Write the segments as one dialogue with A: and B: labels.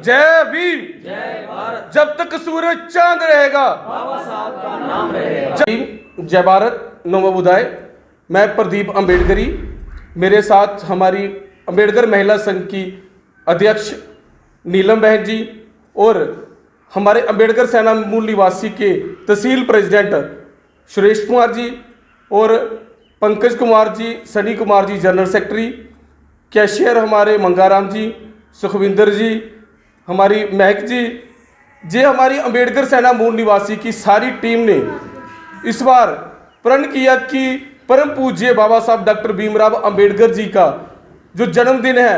A: जय भीम, जय भारत। जब तक सूरज चांद रहेगा
B: बाबा साहब का नाम रहेगा।
A: जय भीम, जय भारत, नमो बुधाय। मैं प्रदीप अम्बेडकरी, मेरे साथ हमारी अम्बेडकर महिला संघ की अध्यक्ष नीलम बहन जी और हमारे अम्बेडकर सेना मूल निवासी के तहसील प्रेसिडेंट सुरेश कुमार जी और Pankaj Kumar ji, Sunny Kumar ji general secretary, cashier हमारे मंगाराम जी, सुखविंदर जी, हमारी महक जी, ये हमारी अम्बेडकर सेना मूल निवासी की सारी टीम ने इस बार प्रण किया कि परम पूज्य बाबा साहब डॉक्टर भीमराव अम्बेडकर जी का जो जन्मदिन है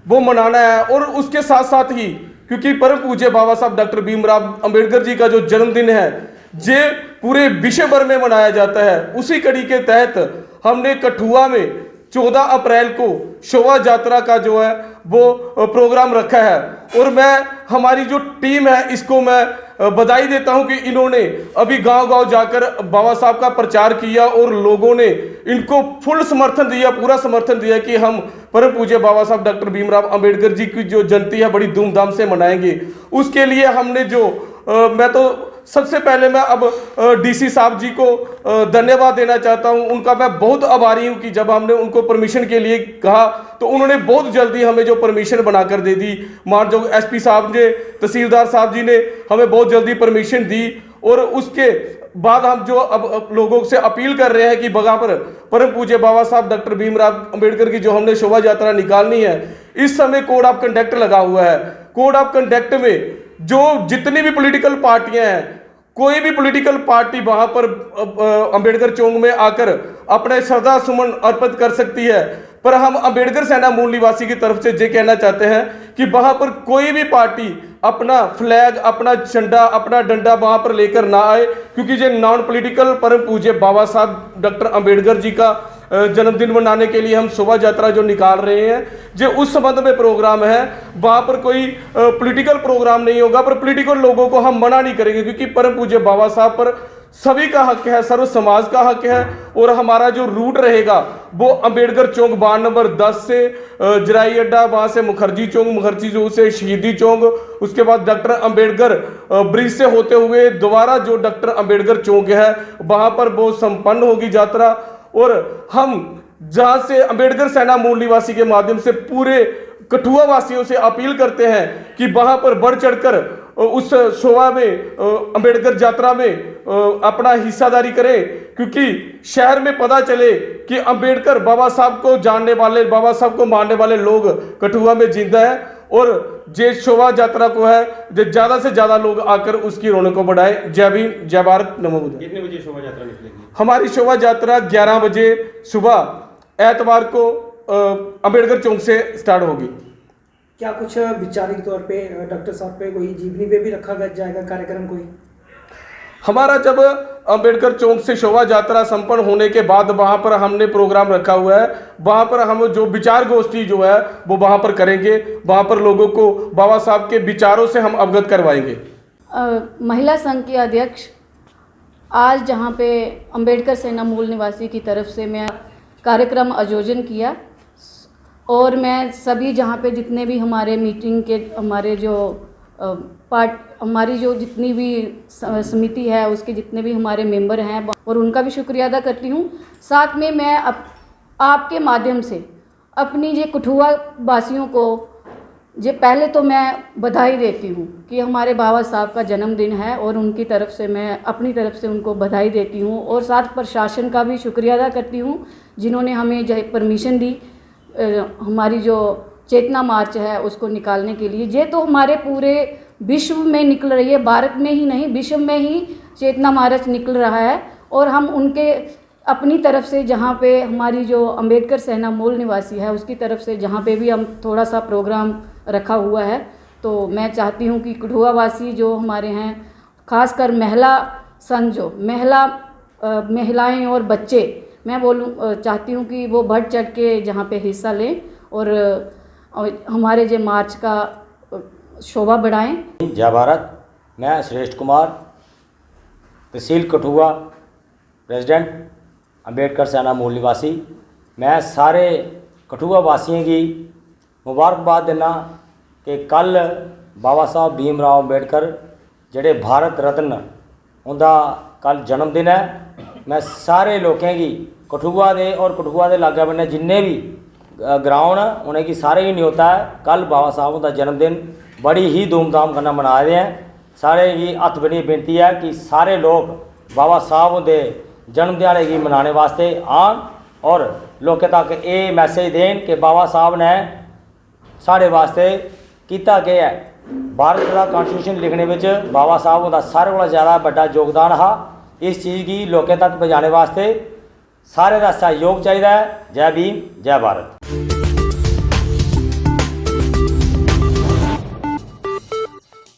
A: वो मनाना है। और उसके साथ साथ ही क्योंकि परम पूज्य बाबा साहब डॉक्टर भीमराव अम्बेडकर जी का जो जन्मदिन है ये पूरे विश्व भर में मनाया जाता है, उसी कड़ी के तहत हमने कठुआ में 14 अप्रैल को शोभा यात्रा का जो है वो प्रोग्राम रखा है। और मैं हमारी जो टीम है इसको मैं बधाई देता हूं कि इन्होंने अभी गांव-गांव जाकर बाबा साहब का प्रचार किया और लोगों ने इनको फुल समर्थन दिया, पूरा समर्थन दिया कि हम परम पूज्य बाबा साहब डॉक्टर भीमराव अम्बेडकर जी की जो जयंती है बड़ी धूमधाम से मनाएंगे। उसके लिए हमने जो मैं तो सबसे पहले मैं अब डीसी साहब जी को धन्यवाद देना चाहता हूं। उनका मैं बहुत आभारी हूं कि जब हमने उनको परमिशन के लिए कहा तो उन्होंने बहुत जल्दी हमें जो परमिशन बनाकर दे दी। मानयोग एसपी साहब ने, तहसीलदार साहब जी ने हमें बहुत जल्दी परमिशन दी। और उसके बाद हम जो अब लोगों से अपील कर रहे हैं कि वहां पर परम पूज्य बाबा साहब डॉक्टर भीमराव अम्बेडकर की जो हमने शोभा यात्रा निकालनी है, इस समय कोड ऑफ कंडक्ट लगा हुआ है। कोड ऑफ कंडक्ट में जो जितनी भी पॉलिटिकल पार्टियां हैं, कोई भी पॉलिटिकल पार्टी वहां पर अंबेडकर चौक में आकर अपने श्रद्धा सुमन अर्पित कर सकती है। पर हम अंबेडकर सेना मूल निवासी की तरफ से ये कहना चाहते हैं कि वहां पर कोई भी पार्टी अपना फ्लैग, अपना झंडा, अपना डंडा वहां पर लेकर ना आए, क्योंकि ये नॉन पॉलिटिकल परम पूज्य बाबा साहब डॉक्टर अंबेडकर जी का जन्मदिन मनाने के लिए हम शोभा यात्रा जो निकाल रहे हैं, जो उस संबंध में प्रोग्राम है। वहां पर कोई पॉलिटिकल प्रोग्राम नहीं होगा, पर पॉलिटिकल लोगों को हम मना नहीं करेंगे, क्योंकि परम पूज्य बाबा साहब पर सभी का हक है, सर्व समाज का हक है। और हमारा जो रूट रहेगा वो अंबेडकर चौक वार्ड नंबर 10 से जराई अड्डा, वहां से मुखर्जी चौक, मुखर्जी चौक से शहीदी चौक, उसके बाद डॉक्टर अंबेडकर ब्रिज से होते हुए दोबारा जो डॉक्टर अंबेडकर चौक है वहां पर वो संपन्न होगी यात्रा। और हम जहां से अंबेडकर सेना मूल निवासी के माध्यम से पूरे कठुआ वासियों से अपील करते हैं कि वहां पर बढ़ चढ़कर उस शोभा में, अंबेडकर यात्रा में अपना हिस्सादारी करें, क्योंकि शहर में पता चले कि अंबेडकर बाबा साहब को जानने वाले, बाबा साहब को मानने वाले लोग कठुआ में जिंदा है। और जे शोभा यात्रा को है ज्यादा से ज्यादा लोग आकर उसकी रौनक को बढ़ाए। जय भीम, जय भारत, नमो बुद्धाय।
B: कितने बजे शोभा यात्रा निकलेगी?
A: हमारी शोभा यात्रा 11 बजे सुबह एतवार को अंबेडकर चौक से स्टार्ट होगी।
C: क्या कुछ वैचारिक तौर पे डॉक्टर साहब पे कोई जीवनी पे भी रखा जाएगा कार्यक्रम कोई?
A: हमारा जब अंबेडकर चौक से शोभा यात्रा संपन्न होने के बाद वहां पर हमने प्रोग्राम रखा हुआ है, वहां पर हम जो विचार गोष्ठी जो है वो वहां पर करेंगे। वहां पर लोगों को बाबा साहब के विचारों से हम अवगत करवाएंगे।
D: महिला संघ की अध्यक्ष आज जहां पे अंबेडकर सेना मूल निवासी की तरफ से मैं कार्यक्रम आयोजन किया, और मैं सभी जहाँ पे जितने भी हमारे मीटिंग के हमारे जो हमारी जो जितनी भी समिति है उसके जितने भी हमारे मेंबर हैं और उनका भी शुक्रिया अदा करती हूँ। साथ में मैं आपके माध्यम से अपनी ये कठुआ वासियों को ये पहले तो मैं बधाई देती हूँ कि हमारे बाबा साहब का जन्मदिन है, और उनकी तरफ से मैं अपनी तरफ से उनको बधाई देती हूँ। और साथ प्रशासन का भी शुक्रिया अदा करती हूँ जिन्होंने हमें जो परमिशन दी हमारी जो चेतना मार्च है उसको निकालने के लिए। ये तो हमारे पूरे विश्व में निकल रही है, भारत में ही नहीं विश्व में ही चेतना मार्च निकल रहा है। और हम उनके अपनी तरफ से जहाँ पे हमारी जो अंबेडकर सेना मूल निवासी है उसकी तरफ से जहाँ पे भी हम थोड़ा सा प्रोग्राम रखा हुआ है, तो मैं चाहती हूँ कि कठुआ वासी जो हमारे हैं, खासकर महिला संघ जो महिलाएं और बच्चे, मैं चाहती हूँ कि वो बढ़ चढ़ के जहाँ पे हिस्सा लें और हमारे जो मार्च का शोभा बढ़ाएं।
B: जय भारत। मैं श्रेष्ठ कुमार, तहसील कठुआ, प्रेसिडेंट अंबेडकर सेना मूल निवासी। मैं सारे कठुआ वासियों की मुबारकबाद देना कि कल बाबा साहब भीमराव अंबेडकर ਜਿਹੜੇ भारत रत्न उनका कल जन्मदिन है। मैं सारे लोगों की कठुआ दे और कठुआ के लागे बन्ने जिन्ने भी ग्राउंड उन्हें की सारे ही न्योता है। कल बाबा साहब का जन्मदिन बड़ी ही धूमधाम करना मना रहे हैं। सारे ही हथ बनी बेनती है कि सारे लोग बाबा साहब के जन्म दिहाड़े की मनाने वास्ते आन और लोगों तक ये मैसेज देन कि बाबा साहब ने साढ़े वास्ते किया गया है। भारत का कॉन्स्टिट्यूशन लिखने में बाबा साहब का सारे को ज़्यादा बड़ा योगदान हा। इस चीज़ की लोगों तक पहुँचाने वास्ते सारे का सहयोग चाहिए। जय भीम, जय भारत।